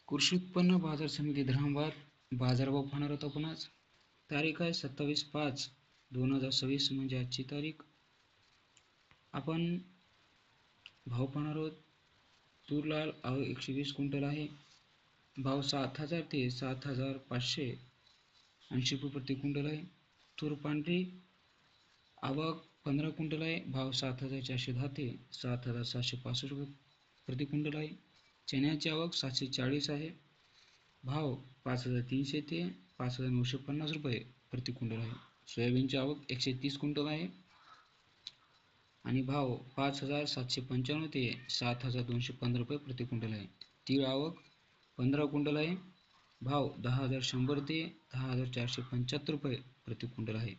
कृषी उत्पन्न बाजार समिती धर्माबाद बाजारभाव पाहणार आहोत आपण आज. तारीख आहे 27/5/2026 म्हणजे आजची तारीख. आपण भाव पाहणार आहोत. तूर लाल 120 क्विंटल आहे. भाव 7,000 ते 7,580 रुपये प्रति क्विंटल आहे. तूर पांढरी आवक 15 क्विंटल आहे. भाव 7,410 ते 7,765 रुपये प्रति क्विंटल आहे. चण्याची आवक 740 आहे. भाव 5,300 ते 5,950 रुपये प्रति क्विंटल आहे. सोयाबीनची आवक 130 क्विंटल आहे आणि भाव 5,795 ते 7,215 रुपये प्रति क्विंटल आहे. तीळ आवक 15 क्विंटल आहे. भाव 10,100 ते 10,475 रुपये प्रति क्विंटल आहे.